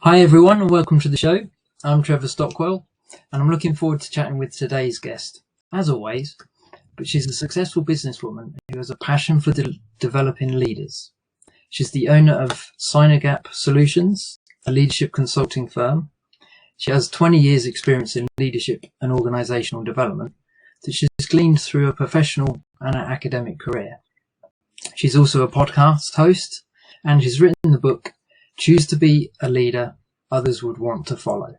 Hi everyone and welcome to the show. I'm Trevor Stockwell and I'm looking forward to chatting with today's guest. As always, but she's a successful businesswoman who has a passion for developing leaders. She's the owner of Gap Solutions, a leadership consulting firm. She has 20 years experience in leadership and organizational development that she's gleaned through a professional and an academic career. She's also a podcast host and she's written the book Choose to be a leader others would want to follow.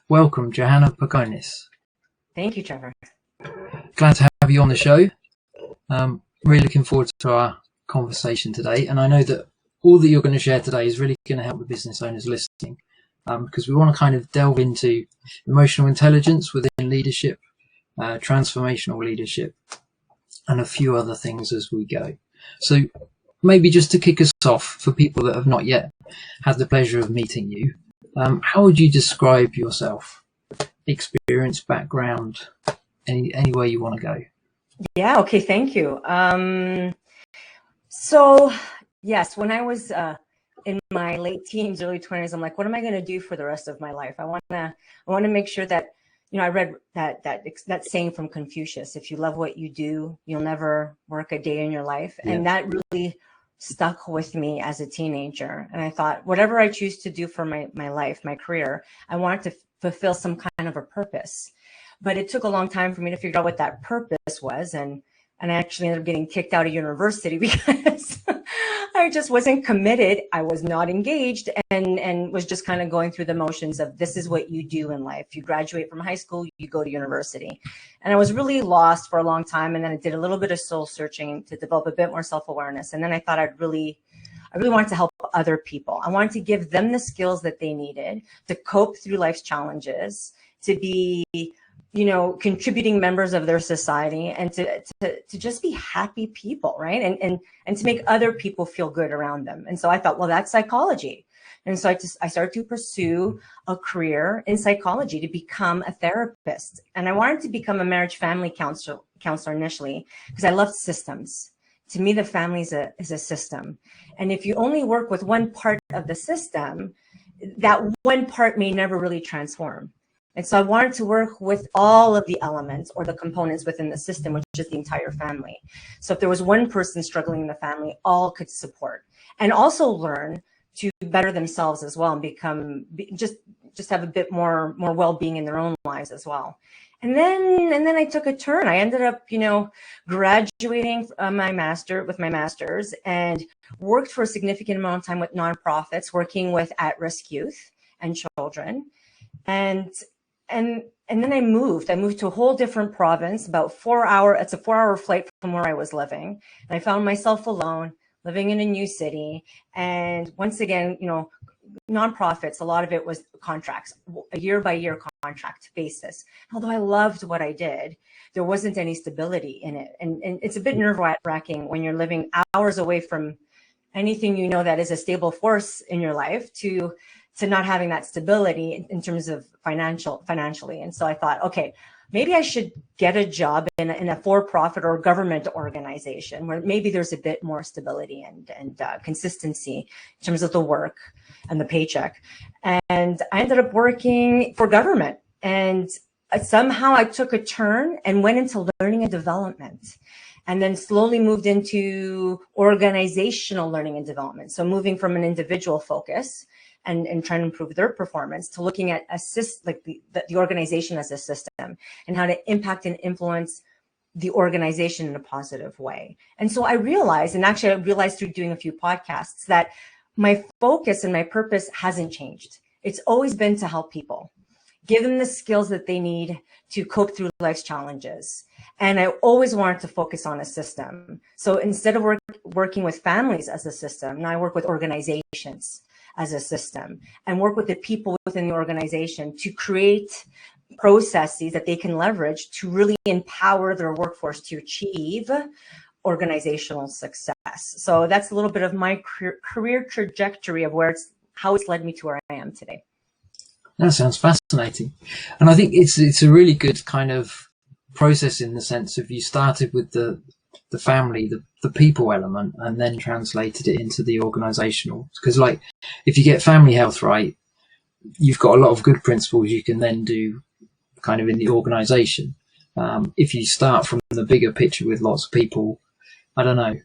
Welcome, Johanna Pagonis. Thank you, Trevor. Glad to have you on the show. Really looking forward to our conversation today. And I know that all that you're going to share today is really going to help the business owners listening, because we want to kind of delve into emotional intelligence within leadership, transformational leadership, and a few other things as we go. So maybe just to kick us off, for people that have not yet had the pleasure of meeting you, how would you describe yourself? Experience, background, any way you want to go? Yeah, okay, thank you. So, yes, when I was in my late teens, early 20s, I'm like, what am I going to do for the rest of my life? I want to make sure that, I read that saying from Confucius: if you love what you do, you'll never work a day in your life. Yeah. And that really stuck with me as a teenager. And I thought, whatever I choose to do for my life, my career, I wanted to fulfill some kind of a purpose. But it took a long time for me to figure out what that purpose was. And I actually ended up getting kicked out of university because I just wasn't committed. I was not engaged and was just kind of going through the motions of, this is what you do in life. You graduate from high school, you go to university. And I was really lost for a long time. And then I did a little bit of soul searching to develop a bit more self-awareness. And then I thought I really wanted to help other people. I wanted to give them the skills that they needed to cope through life's challenges, to be contributing members of their society, and to just be happy people, right? And to make other people feel good around them. And so I thought, well, that's psychology. And so I started to pursue a career in psychology to become a therapist. And I wanted to become a marriage family counselor initially because I loved systems. To me, the family is a system. And if you only work with one part of the system, that one part may never really transform. And so I wanted to work with all of the elements or the components within the system, which is the entire family. So if there was one person struggling in the family, all could support, and also learn to better themselves as well and become just have a bit more well-being in their own lives as well. And then I took a turn. I ended up, graduating with my master's, and worked for a significant amount of time with nonprofits, working with at-risk youth and children. And then I moved to a whole different province, about 4 hour. It's a 4-hour flight from where I was living. And I found myself alone, living in a new city. And once again, nonprofits, a lot of it was contracts, a year by year contract basis. Although I loved what I did, there wasn't any stability in it. And it's a bit nerve-wracking when you're living hours away from anything that is a stable force in your life to not having that stability in terms of financially. And so I thought, okay, maybe I should get a job in a for-profit or government organization where maybe there's a bit more stability and consistency in terms of the work and the paycheck. And I ended up working for government, and somehow I took a turn and went into learning and development, and then slowly moved into organizational learning and development. So moving from an individual focus and trying to improve their performance to looking at the organization as a system and how to impact and influence the organization in a positive way. And so I realized through doing a few podcasts, that my focus and my purpose hasn't changed. It's always been to help people, give them the skills that they need to cope through life's challenges. And I always wanted to focus on a system. So instead of working with families as a system, now I work with organizations as a system, and work with the people within the organization to create processes that they can leverage to really empower their workforce to achieve organizational success. So that's a little bit of my career trajectory of how it's led me to where I am today. That sounds fascinating. And I think it's a really good kind of process in the sense of you started with the family, the people element, and then translated it into the organizational. Because if you get family health right, you've got a lot of good principles you can then do kind of in the organization. If you start from the bigger picture with lots of people, I don't know,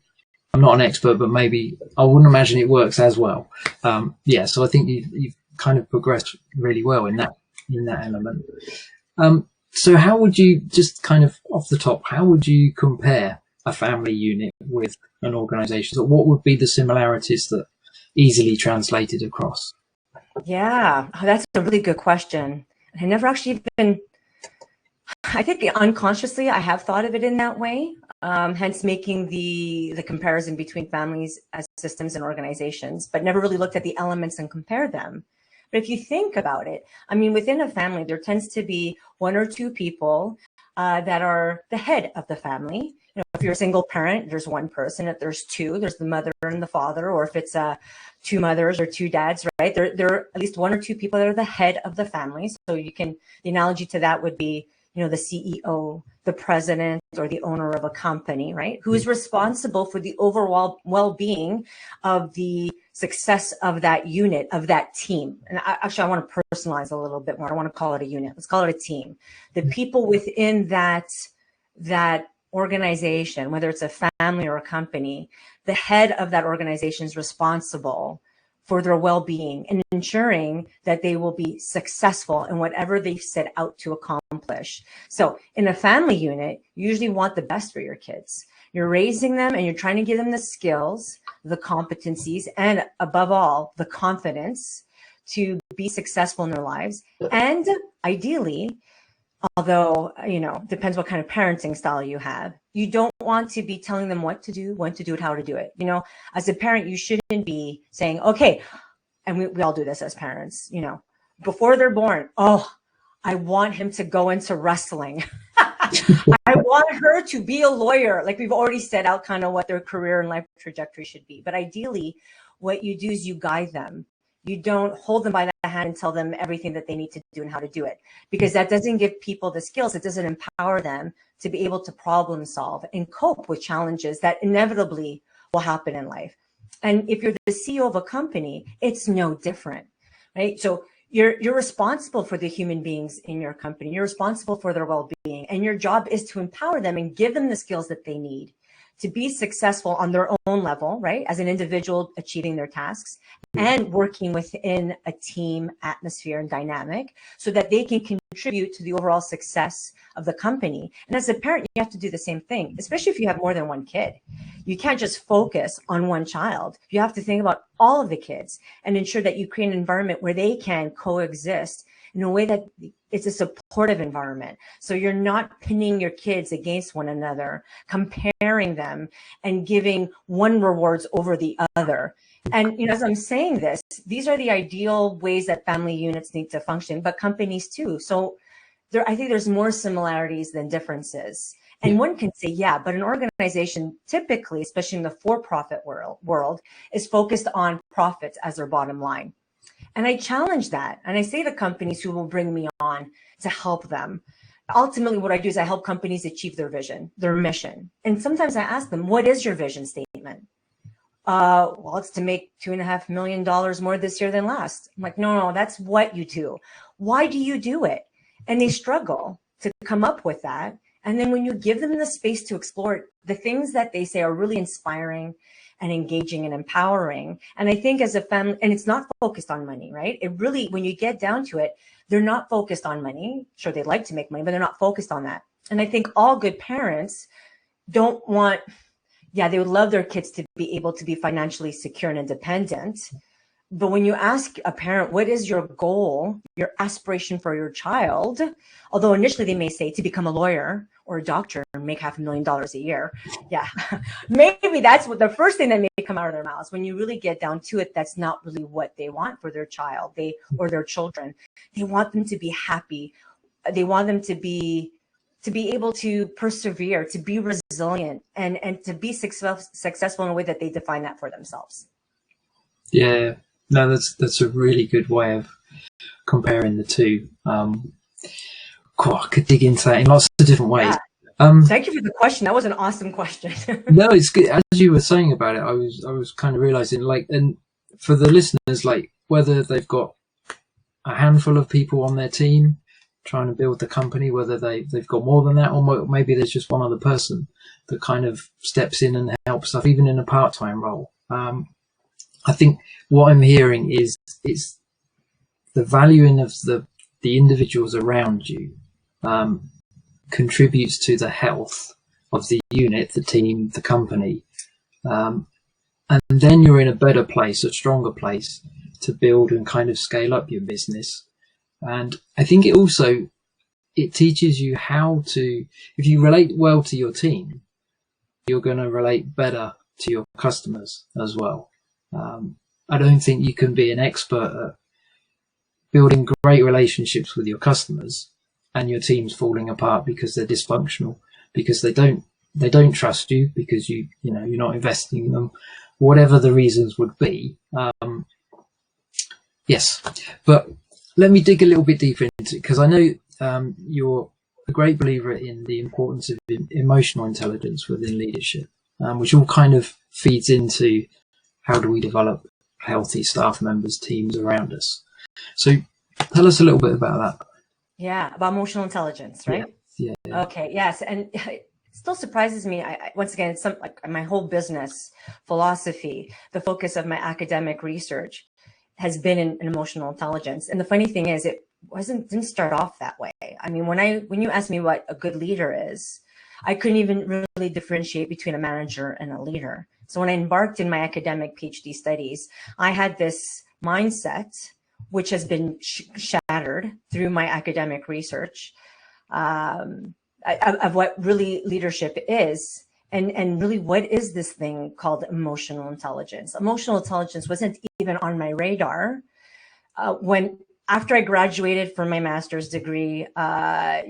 I'm not an expert, but maybe I wouldn't imagine it works as well. So I think you've kind of progressed really well in that element. So how would you, just kind of off the top, how would you compare a family unit with an organization? So what would be the similarities that easily translated across? Yeah, that's a really good question. I never actually even, I think unconsciously I have thought of it in that way, hence making the comparison between families as systems and organizations, but never really looked at the elements and compared them. But if you think about it, I mean, within a family, there tends to be one or two people that are the head of the family. You know, if you're a single parent, there's one person. If there's two, there's the mother and the father, or if it's two mothers or two dads, right? There are at least one or two people that are the head of the family. So the analogy to that would be, you know, the CEO, the president, or the owner of a company, right? Who is responsible for the overall well-being of the success of that unit, of that team. And I want to personalize a little bit more. I don't want to call it a unit. Let's call it a team. The people within that organization, whether it's a family or a company, the head of that organization is responsible for their well-being and ensuring that they will be successful in whatever they set out to accomplish. So in a family unit, you usually want the best for your kids. You're raising them and you're trying to give them the skills, the competencies, and above all, the confidence to be successful in their lives. And ideally, although, you know, depends what kind of parenting style you have, you don't want to be telling them what to do, when to do it, how to do it. You know, as a parent, you shouldn't be saying, okay, and we all do this as parents, you know, before they're born, oh, I want him to go into wrestling. I want her to be a lawyer. Like, we've already set out kind of what their career and life trajectory should be. But ideally, what you do is you guide them. You don't hold them by the hand and tell them everything that they need to do and how to do it, because that doesn't give people the skills. It doesn't empower them to be able to problem solve and cope with challenges that inevitably will happen in life. And if you're the CEO of a company, it's no different, right? So you're responsible for the human beings in your company. You're responsible for their well-being, and your job is to empower them and give them the skills that they need to be successful on their own level, right? As an individual achieving their tasks and working within a team atmosphere and dynamic so that they can contribute to the overall success of the company. And as a parent, you have to do the same thing, especially if you have more than one kid. You can't just focus on one child. You have to think about all of the kids and ensure that you create an environment where they can coexist in a way that it's a supportive environment. So you're not pinning your kids against one another, comparing them and giving one rewards over the other. And, you know, as I'm saying this, these are the ideal ways that family units need to function, but companies too. So I think there's more similarities than differences. And one can say, yeah, but an organization typically, especially in the for-profit world, is focused on profits as their bottom line. And I challenge that. And I say to companies who will bring me on to help them, ultimately what I do is I help companies achieve their vision, their mission. And sometimes I ask them, what is your vision statement? Well, it's to make $2.5 million more this year than last. I'm like, no, that's what you do. Why do you do it? And they struggle to come up with that. And then when you give them the space to explore it, the things that they say are really inspiring and engaging and empowering. And I think as a family, and it's not focused on money, right? It really, when you get down to it, they're not focused on money. Sure, they'd like to make money, but they're not focused on that. And I think all good parents don't want, they would love their kids to be able to be financially secure and independent. But when you ask a parent, what is your goal, your aspiration for your child? Although initially they may say to become a lawyer or a doctor and make $500,000 a year. Yeah, maybe that's what the first thing that may come out of their mouths. When you really get down to it, that's not really what they want for their child, or their children. They want them to be happy. They want them to be able to persevere, to be resilient, and to be successful in a way that they define that for themselves. Yeah. No, that's a really good way of comparing the two. I could dig into that in lots of different ways. Yeah. Thank you for the question. That was an awesome question. No, it's good. As you were saying about it, I was kind of realizing, like, and for the listeners, like, whether they've got a handful of people on their team trying to build the company, whether they've got more than that, or maybe there's just one other person that kind of steps in and helps stuff, even in a part-time role. I think what I'm hearing is it's the valuing of the individuals around you contributes to the health of the unit, the team, the company. And then you're in a better place, a stronger place to build and kind of scale up your business. And I think it teaches you how to, if you relate well to your team, you're going to relate better to your customers as well. I don't think you can be an expert at building great relationships with your customers and your team's falling apart because they're dysfunctional, because they don't trust you, because you're not investing in them, whatever the reasons would be. Yes, but let me dig a little bit deeper into it, because I know you're a great believer in the importance of emotional intelligence within leadership, which all kind of feeds into how do we develop healthy staff members, teams around us. So tell us a little bit about that. Yeah, about emotional intelligence, right? Yeah. Okay, yes. And it still surprises me. Once again, it's my whole business philosophy, the focus of my academic research has been in emotional intelligence. And the funny thing is, it didn't start off that way. I mean, when you ask me what a good leader is, I couldn't even really differentiate between a manager and a leader. So when I embarked in my academic PhD studies, I had this mindset, which has been shattered through my academic research, of what really leadership is. And really, what is this thing called emotional intelligence? Emotional intelligence wasn't even on my radar after I graduated from my master's degree. I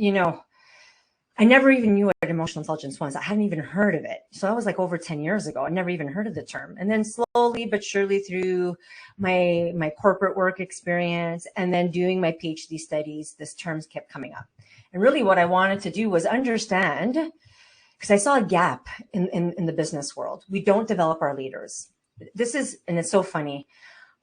never even knew what emotional intelligence was. I hadn't even heard of it. So that was like over 10 years ago. I never even heard of the term. And then slowly but surely through my corporate work experience and then doing my PhD studies, this terms kept coming up. And really what I wanted to do was understand, because I saw a gap in the business world. We don't develop our leaders. And it's so funny.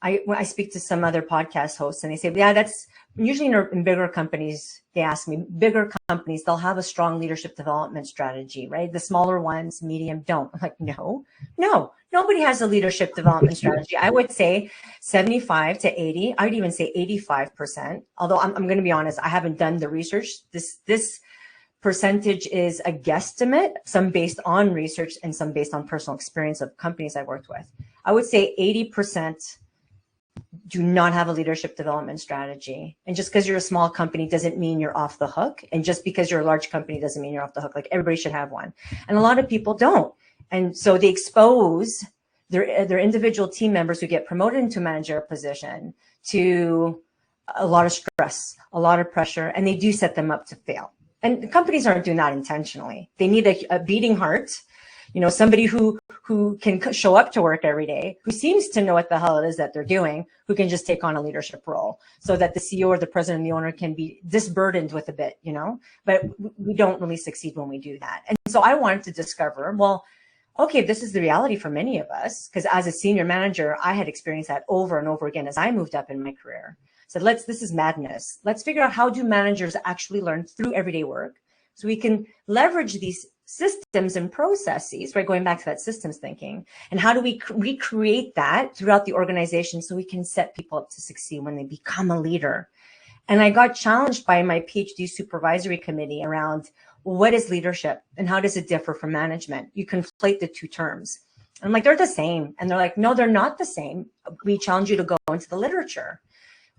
When I speak to some other podcast hosts and they say, yeah, that's usually in bigger companies. They ask me, bigger companies, they'll have a strong leadership development strategy, right? The smaller ones, medium, don't. I'm like, no, nobody has a leadership development strategy. I would say 75 to 80. I'd even say 85%. Although I'm going to be honest, I haven't done the research. This percentage is a guesstimate, some based on research and some based on personal experience of companies I've worked with. I would say 80% do not have a leadership development strategy. And just because you're a small company doesn't mean you're off the hook. And just because you're a large company doesn't mean you're off the hook. Like, everybody should have one. And a lot of people don't. And so they expose their individual team members who get promoted into a managerial position to a lot of stress, a lot of pressure, and they do set them up to fail. And the companies aren't doing that intentionally. They need a beating heart, somebody who can show up to work every day, who seems to know what the hell it is that they're doing, who can just take on a leadership role so that the CEO or the president and the owner can be disburdened with a bit, but we don't really succeed when we do that. And so I wanted to discover, well, okay, this is the reality for many of us, because as a senior manager, I had experienced that over and over again as I moved up in my career. So this is madness. Let's figure out, how do managers actually learn through everyday work so we can leverage these systems and processes, right? Going back to that systems thinking, and how do we recreate that throughout the organization so we can set people up to succeed when they become a leader? And I got challenged by my PhD supervisory committee around, well, what is leadership and how does it differ from management? You conflate the two terms. I'm like, they're the same. And they're like, no, they're not the same. We challenge you to go into the literature,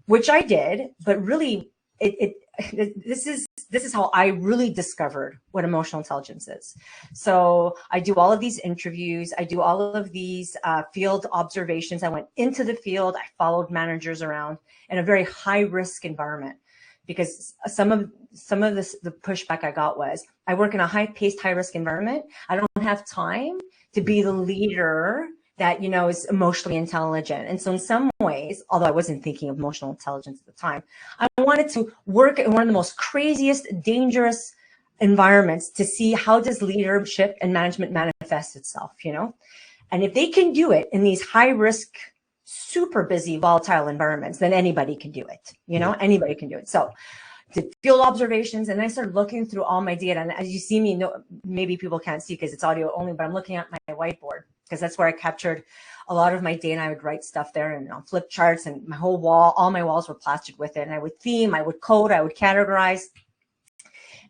which I did, but really this is how I really discovered what emotional intelligence is. So I do all of these interviews. I do all of these field observations. I went into the field. I followed managers around in a very high risk environment, because some of the pushback I got was, I work in a high paced, high risk environment. I don't have time to be the leader that, is emotionally intelligent. And so in some ways, although I wasn't thinking of emotional intelligence at the time, I wanted to work in one of the most craziest, dangerous environments to see, how does leadership and management manifest itself, And if they can do it in these high risk super busy, volatile environments, then anybody can do it. Anybody can do it. So did field observations, and I started looking through all my data. And as you see me, maybe people can't see because it's audio only, but I'm looking at my whiteboard because that's where I captured a lot of my data. And I would write stuff there and on flip charts, and my whole wall, all my walls were plastered with it. And I would theme, I would code, I would categorize.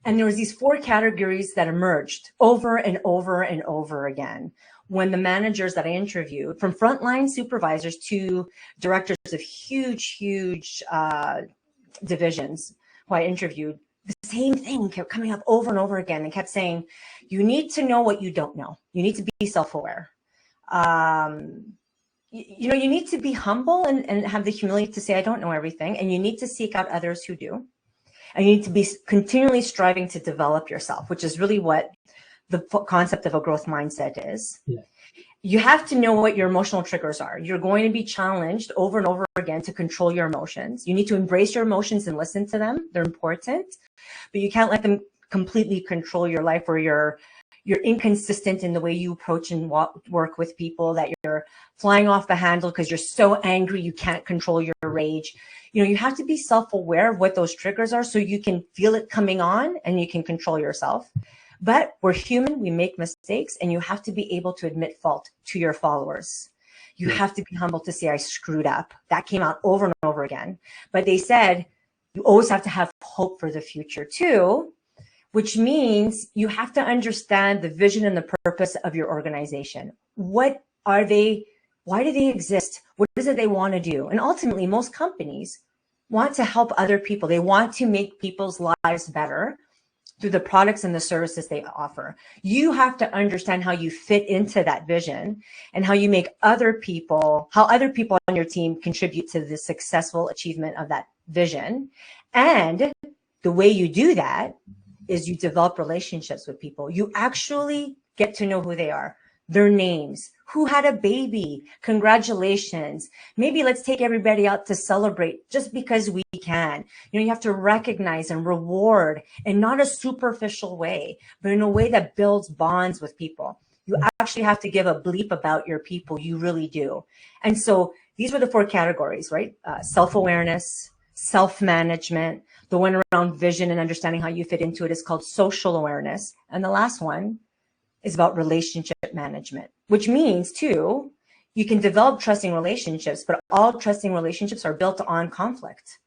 And there was these 4 categories that emerged over and over and over again when the managers that I interviewed, from frontline supervisors to directors of huge divisions who I interviewed, the same thing kept coming up over and over again and kept saying, you need to know what you don't know. You need to be self-aware. You need to be humble and have the humility to say, I don't know everything. And you need to seek out others who do. And you need to be continually striving to develop yourself, which is really what the concept of a growth mindset is. Yeah. You have to know what your emotional triggers are. You're going to be challenged over and over again to control your emotions. You need to embrace your emotions and listen to them. They're important, but you can't let them completely control your life, or you're inconsistent in the way you approach and work with people, that you're flying off the handle because you're so angry you can't control your rage. You have to be self-aware of what those triggers are so you can feel it coming on and you can control yourself. But we're human, we make mistakes, and you have to be able to admit fault to your followers. You have to be humble to say, I screwed up. That came out over and over again. But they said, you always have to have hope for the future too, which means you have to understand the vision and the purpose of your organization. What are they? Why do they exist? What is it they want to do? And ultimately, most companies want to help other people. They want to make people's lives better through the products and the services they offer. You have to understand how you fit into that vision and how you make other people on your team contribute to the successful achievement of that vision. And the way you do that is you develop relationships with people. You actually get to know who they are, their names, who had a baby, congratulations. Maybe let's take everybody out to celebrate just because we can. You have to recognize and reward in not a superficial way, but in a way that builds bonds with people. You actually have to give a bleep about your people. You really do. And so these were the 4 categories, right? Self-awareness, self-management. The one around vision and understanding how you fit into it is called social awareness. And the last one is about relationship management, which means too, you can develop trusting relationships, but all trusting relationships are built on conflict.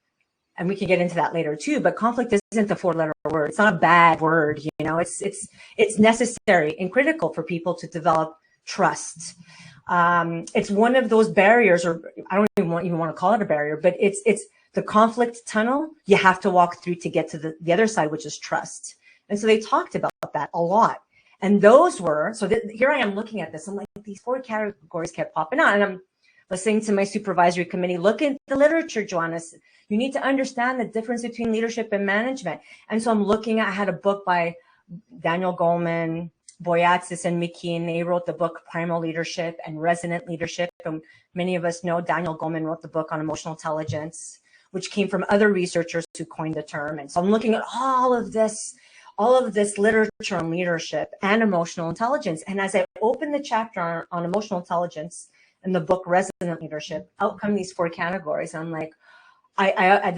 And we can get into that later too, but conflict isn't a 4-letter word. It's not a bad word. It's necessary and critical for people to develop trust. It's one of those barriers, or I don't even want to call it a barrier, but it's the conflict tunnel you have to walk through to get to the other side, which is trust. And so they talked about that a lot. And those were, here I am looking at this. I'm like, these 4 categories kept popping on. And I'm listening to my supervisory committee, look at the literature, Johanna. You need to understand the difference between leadership and management. And so I had a book by Daniel Goleman, Boyatsis, and Mickey, and they wrote the book Primal Leadership and Resonant Leadership. And many of us know Daniel Goleman wrote the book on emotional intelligence, which came from other researchers who coined the term. And so I'm looking at all of this literature on leadership and emotional intelligence. And as I open the chapter on emotional intelligence in the book Resonant Leadership, out come these 4 categories. I'm like, I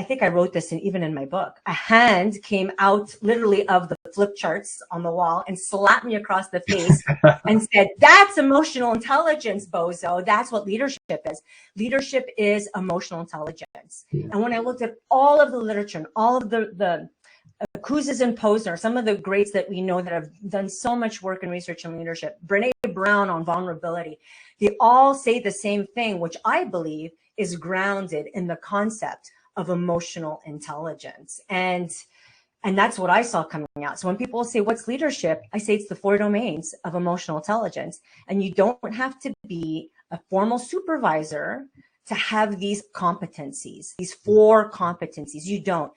think I wrote this even in my book. A hand came out literally of the flip charts on the wall and slapped me across the face and said, that's emotional intelligence, bozo. That's what leadership is. Leadership is emotional intelligence. Yeah. And when I looked at all of the literature and all of the Kouzes and Posner, some of the greats that we know that have done so much work in research and leadership, Brene Brown on vulnerability, they all say the same thing, which I believe is grounded in the concept of emotional intelligence. And that's what I saw coming out. So when people say, what's leadership? I say it's the 4 domains of emotional intelligence. And you don't have to be a formal supervisor to have these competencies, these 4 competencies. You don't.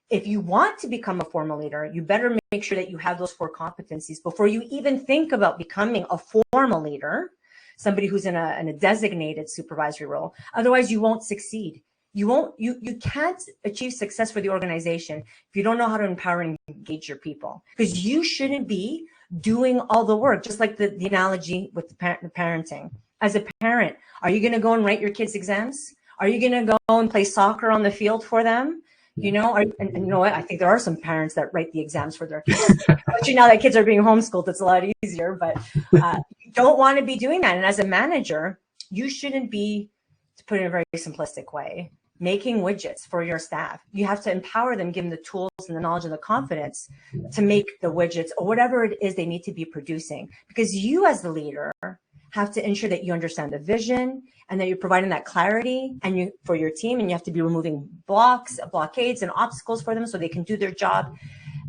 If you want to become a formal leader, you better make sure that you have those 4 competencies before you even think about becoming a formal leader, somebody who's in a designated supervisory role. Otherwise, you won't succeed. You can't achieve success for the organization if you don't know how to empower and engage your people, because you shouldn't be doing all the work, just like the analogy with the parenting. As a parent, are you going to go and write your kids' exams? Are you going to go and play soccer on the field for them? You know, and you know what? I think there are some parents that write the exams for their kids. Actually, now that kids are being homeschooled, it's a lot easier, but you don't want to be doing that. And as a manager, you shouldn't be, to put it in a very simplistic way, making widgets for your staff. You have to empower them, give them the tools and the knowledge and the confidence to make the widgets or whatever it is they need to be producing. Because you as the leader have to ensure that you understand the vision and that you're providing that clarity and you for your team, and you have to be removing blockades and obstacles for them so they can do their job.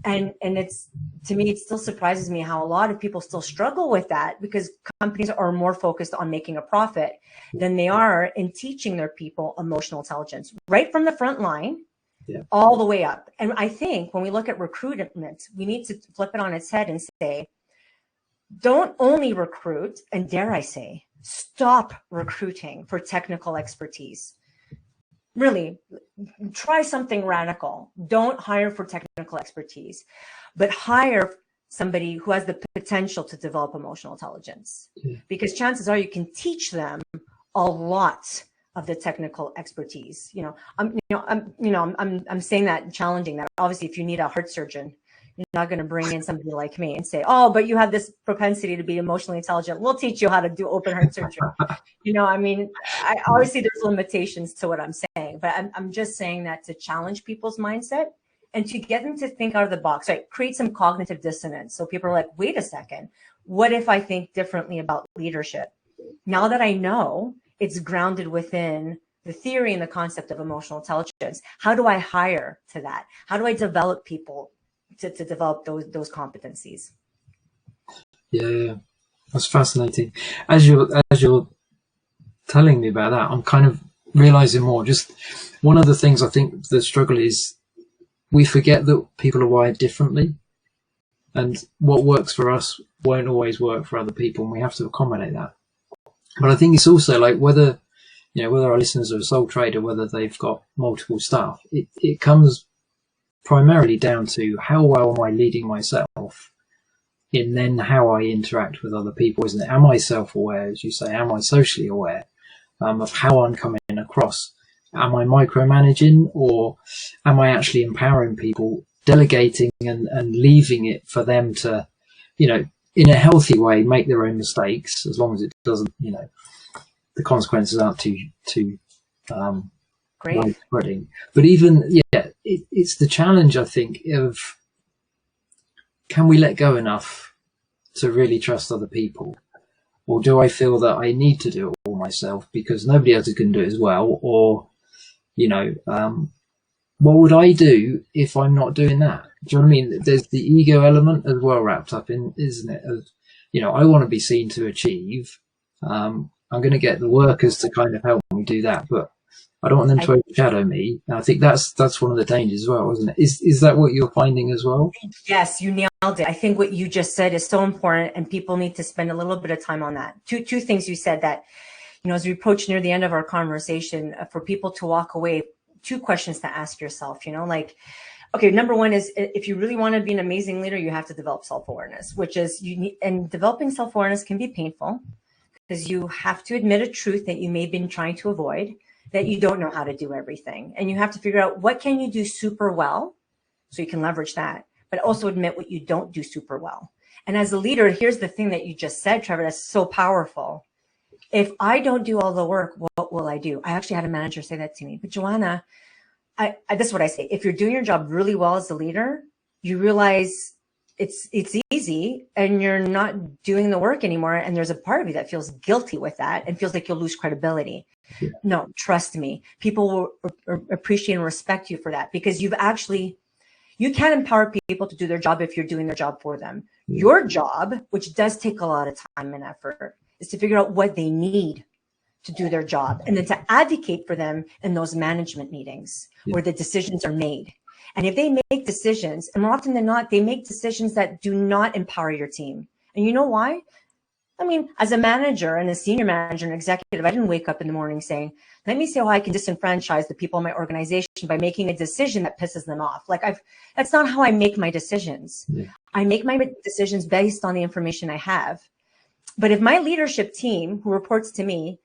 And it's, to me, it still surprises me how a lot of people still struggle with that, because companies are more focused on making a profit than they are in teaching their people emotional intelligence, right from the front line, all the way up. And I think when we look at recruitment, we need to flip it on its head and say, don't only recruit, and dare I say, stop recruiting for technical expertise. Really, try something radical. Don't hire for technical expertise, but hire somebody who has the potential to develop emotional intelligence. Because chances are you can teach them a lot of the technical expertise. I'm saying that and challenging that. Obviously, if you need a heart surgeon, you're not going to bring in somebody like me and say, oh, but you have this propensity to be emotionally intelligent. We'll teach you how to do open heart surgery. Obviously there's limitations to what I'm saying, but I'm just saying that to challenge people's mindset and to get them to think out of the box, right? Create some cognitive dissonance. So people are like, wait a second, what if I think differently about leadership? Now that I know it's grounded within the theory and the concept of emotional intelligence, how do I hire to that? How do I develop people to develop those competencies? Yeah, that's fascinating. As you're telling me about that, I'm kind of realizing more. Just one of the things I think the struggle is, we forget that people are wired differently, and what works for us won't always work for other people, and we have to accommodate that. But I think it's also like whether our listeners are a sole trader, whether they've got multiple staff, it comes primarily down to how well am I leading myself, and then how I interact with other people, isn't it? Am I self-aware, as you say? Am I socially aware of how I'm coming across? Am I micromanaging, or am I actually empowering people, delegating and leaving it for them to, in a healthy way, make their own mistakes, as long as it doesn't, the consequences aren't too great spreading. But even, it's the challenge, I think, of can we let go enough to really trust other people? Or do I feel that I need to do it all myself because nobody else is going to do it as well? Or, what would I do if I'm not doing that? Do you know what I mean? There's the ego element as well wrapped up in, isn't it? I want to be seen to achieve. I'm going to get the workers to kind of help me do that, but I don't want them to overshadow me. And I think that's one of the dangers as well, isn't it? Is that what you're finding as well? Yes, you nailed it. I think what you just said is so important, and people need to spend a little bit of time on that. Two things you said that, as we approach near the end of our conversation, for people to walk away, 2 questions to ask yourself, okay, number one is, if you really want to be an amazing leader, you have to develop self-awareness, which is and developing self-awareness can be painful because you have to admit a truth that you may have been trying to avoid, that you don't know how to do everything. And you have to figure out what can you do super well so you can leverage that, but also admit what you don't do super well. And as a leader, here's the thing that you just said, Trevor, that's so powerful. If I don't do all the work, what will I do? I actually had a manager say that to me. But Johanna, this is what I say. If you're doing your job really well as a leader, you realize it's easy and you're not doing the work anymore. And there's a part of you that feels guilty with that and feels like you'll lose credibility. Yeah. No, trust me. People will appreciate and respect you for that, because you can't empower people to do their job if you're doing their job for them. Yeah. Your job, which does take a lot of time and effort, is to figure out what they need to do their job, and then to advocate for them in those management meetings where the decisions are made. And if they make decisions, and more often than not, they make decisions that do not empower your team. And you know why? I mean, as a manager and a senior manager and executive, I didn't wake up in the morning saying, let me see how I can disenfranchise the people in my organization by making a decision that pisses them off. That's not how I make my decisions. Yeah. I make my decisions based on the information I have. But if my leadership team who reports to me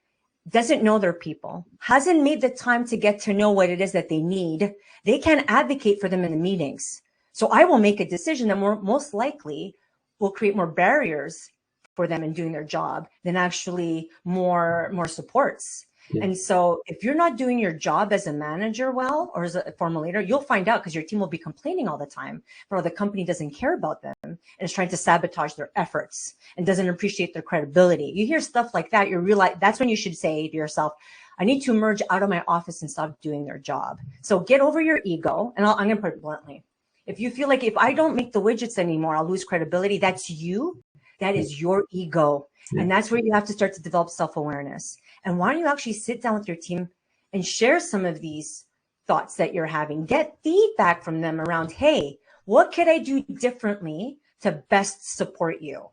doesn't know their people, hasn't made the time to get to know what it is that they need, they can't advocate for them in the meetings. So I will make a decision that most likely will create more barriers for them in doing their job than actually more supports. Yeah. And so if you're not doing your job as a manager well, or as a formal leader, you'll find out because your team will be complaining all the time, but the company doesn't care about them and is trying to sabotage their efforts and doesn't appreciate their credibility. You hear stuff like that, you realize that's when you should say to yourself, I need to emerge out of my office and stop doing their job. So get over your ego. And I'm going to put it bluntly. If you feel like if I don't make the widgets anymore, I'll lose credibility, that's you. That is your ego. Yeah. And that's where you have to start to develop self-awareness. And why don't you actually sit down with your team and share some of these thoughts that you're having? Get feedback from them around, hey, what could I do differently to best support you?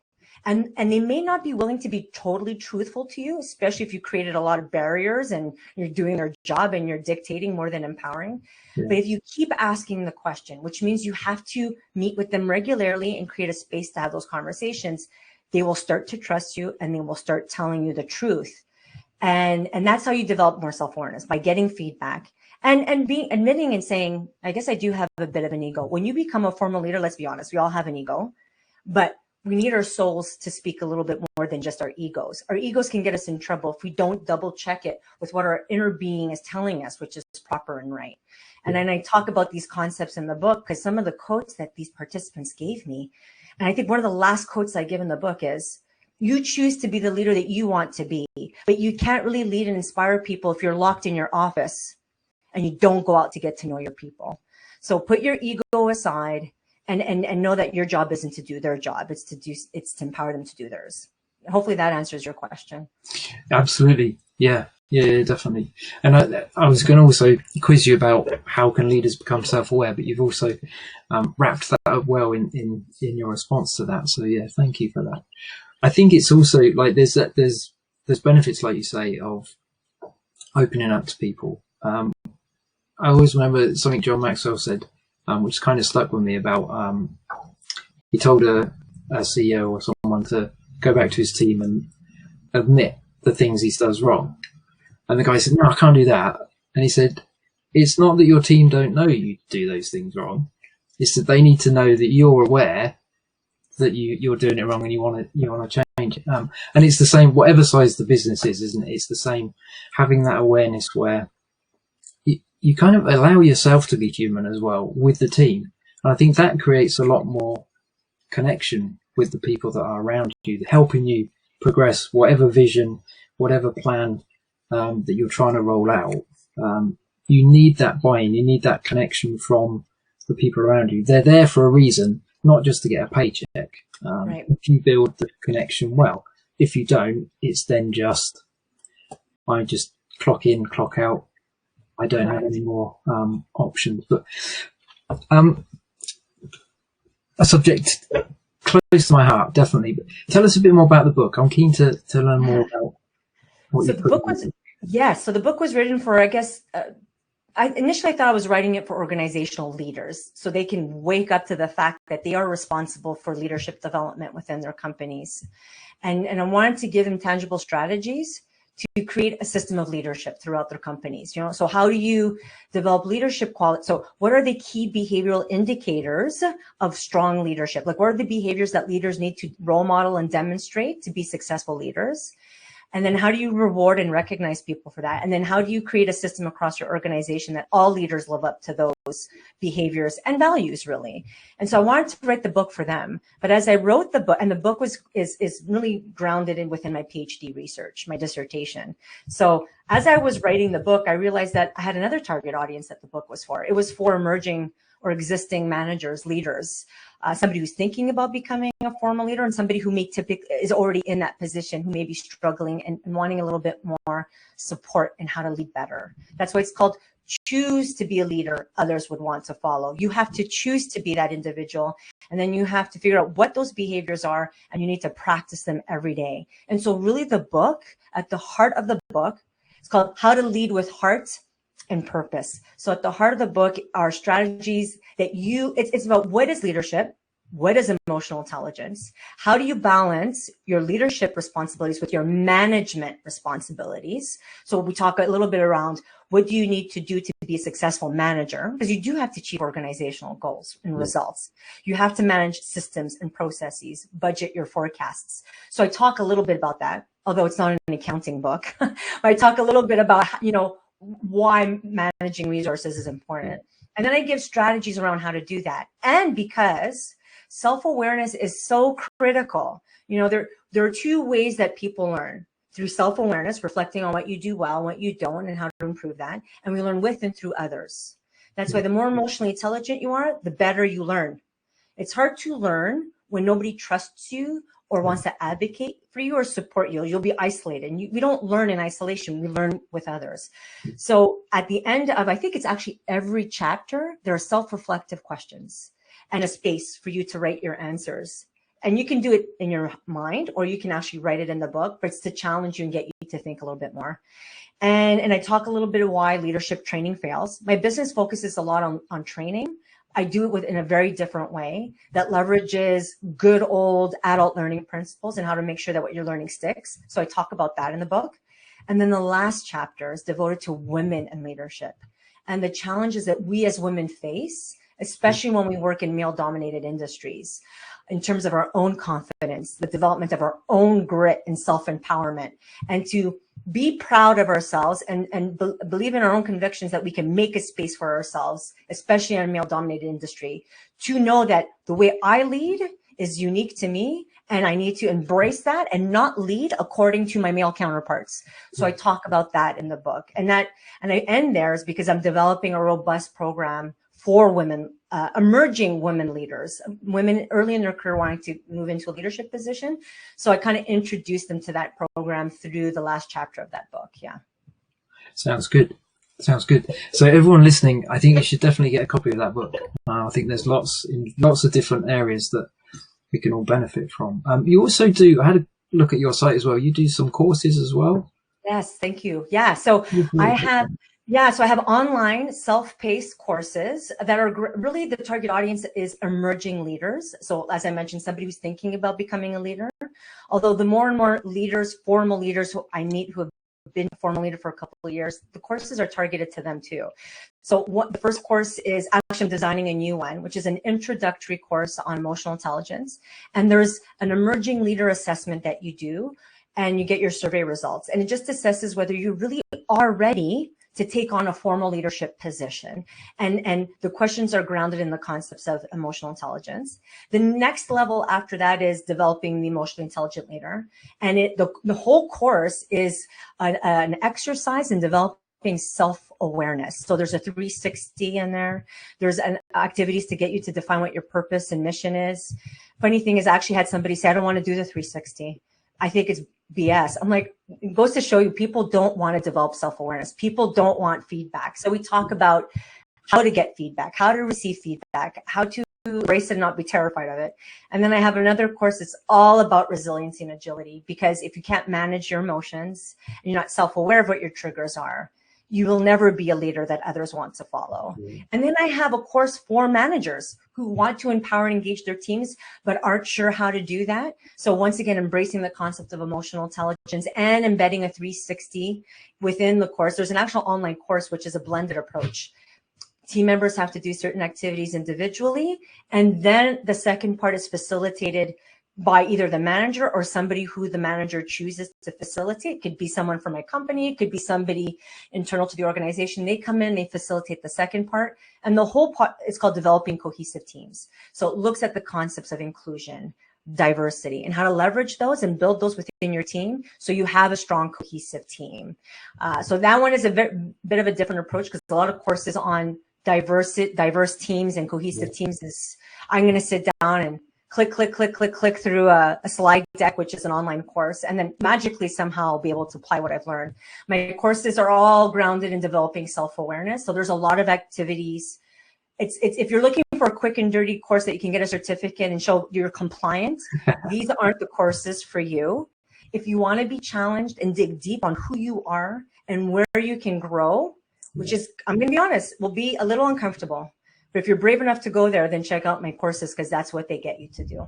And they may not be willing to be totally truthful to you, especially if you created a lot of barriers and you're doing their job and you're dictating more than empowering. Yeah. But if you keep asking the question, which means you have to meet with them regularly and create a space to have those conversations, they will start to trust you and they will start telling you the truth. And that's how you develop more self-awareness, by getting feedback and admitting and saying, I guess I do have a bit of an ego. When you become a formal leader, let's be honest, we all have an ego, but we need our souls to speak a little bit more than just our egos. Our egos can get us in trouble if we don't double check it with what our inner being is telling us, which is proper and right. And then I talk about these concepts in the book because some of the quotes that these participants gave me, and I think one of the last quotes I give in the book is, you choose to be the leader that you want to be, but you can't really lead and inspire people if you're locked in your office and you don't go out to get to know your people. So put your ego aside and know that your job isn't to do their job. It's to empower them to do theirs. Hopefully that answers your question. Absolutely. Yeah, definitely. And I was going to also quiz you about how can leaders become self-aware, but you've also wrapped that up well in your response to that. So yeah, thank you for that. I think it's also like there's benefits, like you say, of opening up to people. I always remember something John Maxwell said, which kind of stuck with me about he told a CEO or someone to go back to his team and admit the things he does wrong. And the guy said, no, I can't do that. And he said, it's not that your team don't know you do those things wrong. It's that they need to know that you're aware that you're doing it wrong and you want to change it. And it's the same, whatever size the business is, isn't it? It's the same, having that awareness where you kind of allow yourself to be human as well with the team. And I think that creates a lot more connection with the people that are around you, helping you progress whatever vision, whatever plan that you're trying to roll out. You need that buy-in, you need that connection from the people around you. They're there for a reason, not just to get a paycheck. Right. If you build the connection well, if you don't, it's then just, I just clock in, clock out. I don't have any more options. But a subject close to my heart, definitely. But tell us a bit more about the book. I'm keen to learn more about what you put in. So the book was written for, I guess, I initially thought I was writing it for organizational leaders so they can wake up to the fact that they are responsible for leadership development within their companies. And I wanted to give them tangible strategies to create a system of leadership throughout their companies. So how do you develop leadership quality? So what are the key behavioral indicators of strong leadership? Like, what are the behaviors that leaders need to role model and demonstrate to be successful leaders? And then how do you reward and recognize people for that? And then how do you create a system across your organization that all leaders live up to those behaviors and values, really? And so I wanted to write the book for them. But as I wrote the book, and the book is really grounded within my PhD research, my dissertation. So as I was writing the book, I realized that I had another target audience that the book was for. It was for emerging or existing managers, leaders, somebody who's thinking about becoming a formal leader and somebody who may typically is already in that position, who may be struggling and wanting a little bit more support in how to lead better. That's why it's called Choose to Be a Leader Others Would Want to Follow. You have to choose to be that individual, and then you have to figure out what those behaviors are, and you need to practice them every day. And so really the book, at the heart of the book, it's called How to Lead with Heart and Purpose. So at the heart of the book are strategies that it's about what is leadership, what is emotional intelligence? How do you balance your leadership responsibilities with your management responsibilities? So we talk a little bit around what do you need to do to be a successful manager? Because you do have to achieve organizational goals and results. You have to manage systems and processes, budget your forecasts. So I talk a little bit about that, although it's not an accounting book. I talk a little bit about, why managing resources is important. And then I give strategies around how to do that. And because self-awareness is so critical, there are two ways that people learn: through self-awareness, reflecting on what you do well, what you don't, and how to improve that. And we learn with and through others. That's why the more emotionally intelligent you are, the better you learn. It's hard to learn when nobody trusts you or wants to advocate for you or support you. You'll be isolated. And we don't learn in isolation. We learn with others. So at the end of, I think it's actually every chapter, there are self-reflective questions and a space for you to write your answers. And you can do it in your mind, or you can actually write it in the book, but it's to challenge you and get you to think a little bit more. And I talk a little bit of why leadership training fails. My business focuses a lot on training. I do it in a very different way that leverages good old adult learning principles and how to make sure that what you're learning sticks. So I talk about that in the book. And then the last chapter is devoted to women and leadership and the challenges that we as women face, especially when we work in male-dominated industries, in terms of our own confidence, the development of our own grit and self-empowerment, and to be proud of ourselves and believe in our own convictions that we can make a space for ourselves, especially in a male-dominated industry, to know that the way I lead is unique to me, and I need to embrace that and not lead according to my male counterparts. So I talk about that in the book. And I end there is because I'm developing a robust program for women, emerging women leaders, women early in their career wanting to move into a leadership position. So I kind of introduced them to that program through the last chapter of that book. Yeah. Sounds good. Sounds good. So everyone listening, I think you should definitely get a copy of that book. I think there's lots of different areas that we can all benefit from. You also do, I had a look at your site as well. You do some courses as well. Yes. Thank you. Yeah. So I have online self-paced courses that are really the target audience is emerging leaders. So as I mentioned, somebody who's thinking about becoming a leader, although the more and more leaders, formal leaders who I meet who have been a formal leader for a couple of years, the courses are targeted to them too. So the first course is actually designing a new one, which is an introductory course on emotional intelligence. And there's an emerging leader assessment that you do, and you get your survey results. And it just assesses whether you really are ready to take on a formal leadership position. And the questions are grounded in the concepts of emotional intelligence. The next level after that is developing the emotionally intelligent leader. And the whole course is an exercise in developing self-awareness. So there's a 360 in there. There's activities to get you to define what your purpose and mission is. Funny thing is, I actually had somebody say, I don't want to do the 360. I think it's BS. I'm like, it goes to show you people don't want to develop self-awareness. People don't want feedback. So we talk about how to get feedback, how to receive feedback, how to embrace it and not be terrified of it. And then I have another course that's all about resiliency and agility, because if you can't manage your emotions and you're not self-aware of what your triggers are, you will never be a leader that others want to follow. And then I have a course for managers who want to empower and engage their teams, but aren't sure how to do that. So once again, embracing the concept of emotional intelligence and embedding a 360 within the course. There's an actual online course, which is a blended approach. Team members have to do certain activities individually. And then the second part is facilitated by either the manager or somebody who the manager chooses to facilitate. It could be someone from my company. It could be somebody internal to the organization. They come in, they facilitate the second part. And the whole part is called developing cohesive teams. So it looks at the concepts of inclusion, diversity, and how to leverage those and build those within your team so you have a strong, cohesive team. So that one is a bit of a different approach, because a lot of courses on diverse teams and cohesive teams is I'm going to sit down and click through a slide deck, which is an online course, and then magically somehow I'll be able to apply what I've learned. My courses are all grounded in developing self-awareness. So there's a lot of activities. It's if you're looking for a quick and dirty course that you can get a certificate and show you're compliant, these aren't the courses for you. If you want to be challenged and dig deep on who you are and where you can grow, which is, I'm going to be honest, will be a little uncomfortable. But if you're brave enough to go there, then check out my courses, because that's what they get you to do.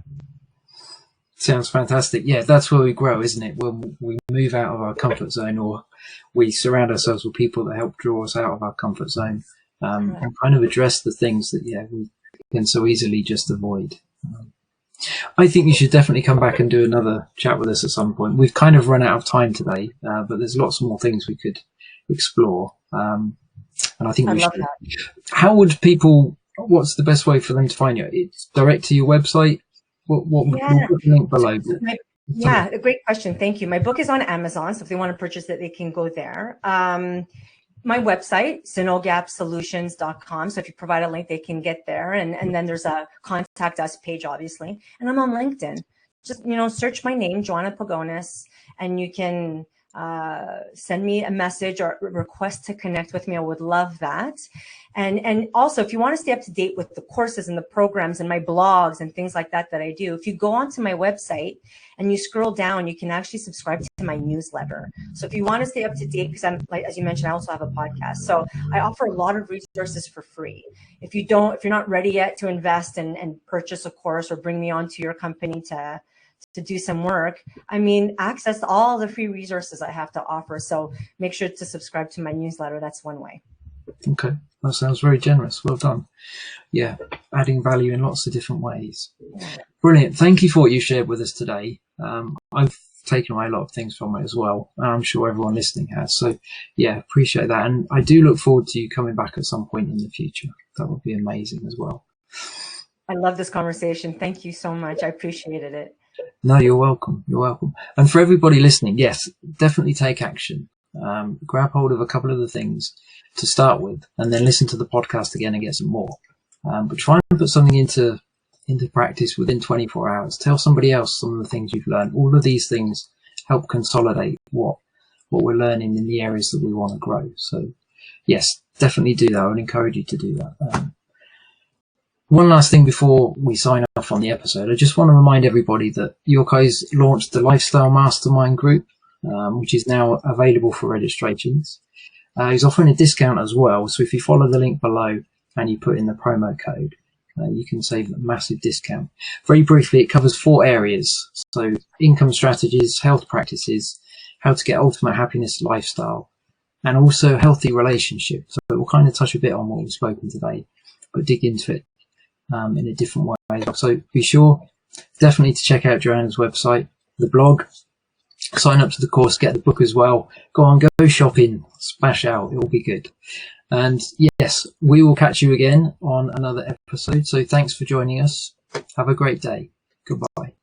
Sounds fantastic. Yeah, that's where we grow, isn't it? When we move out of our comfort zone, or we surround ourselves with people that help draw us out of our comfort zone, and kind of address the things that, we can so easily just avoid. I think you should definitely come back and do another chat with us at some point. We've kind of run out of time today, but there's lots more things we could explore. And I think we should. That. How would people, what's the best way for them to find you? It's direct to your website? What we'll put the link below. Yeah, a great question. Thank you. My book is on Amazon, so if they want to purchase it, they can go there. My website, sinogapsolutions.com. So if you provide a link, they can get there. And then there's a contact us page, obviously. And I'm on LinkedIn. Just, search my name, Johanna Pagonis, and you can send me a message or request to connect with me. I would love that. And also, if you want to stay up to date with the courses and the programs and my blogs and things like that I do, if you go onto my website and you scroll down, you can actually subscribe to my newsletter. So if you want to stay up to date, because I'm, like, as you mentioned, I also have a podcast. So I offer a lot of resources for free. If you're not ready yet to invest and purchase a course or bring me onto your company to do some work, access all the free resources I have to offer. So make sure to subscribe to my newsletter. That's one way. Okay. That sounds very generous. Well done. Yeah. Adding value in lots of different ways. Brilliant. Thank you for what you shared with us today. I've taken away a lot of things from it as well. I'm sure everyone listening has. So yeah, appreciate that. And I do look forward to you coming back at some point in the future. That would be amazing as well. I love this conversation. Thank you so much. I appreciated it. No, you're welcome. You're welcome. And for everybody listening, yes, definitely take action. Grab hold of a couple of the things to start with, and then listen to the podcast again and get some more. But try and put something into practice within 24 hours. Tell somebody else some of the things you've learned. All of these things help consolidate what we're learning in the areas that we want to grow. So yes, definitely do that. I would encourage you to do that. One last thing before we sign off on the episode, I just want to remind everybody that Yeukai's launched the Lifestyle Mastermind group, which is now available for registrations. He's offering a discount as well. So if you follow the link below and you put in the promo code, you can save a massive discount. Very briefly, it covers 4 areas. So income strategies, health practices, how to get ultimate happiness lifestyle, and also healthy relationships. So we'll kind of touch a bit on what we've spoken today, but dig into it in a different way. So be sure definitely to check out Joanna's website, the blog, sign up to the course, get the book as well. Go on, go shopping, smash out. It will be good. And yes, we will catch you again on another episode. So thanks for joining us. Have a great day. Goodbye.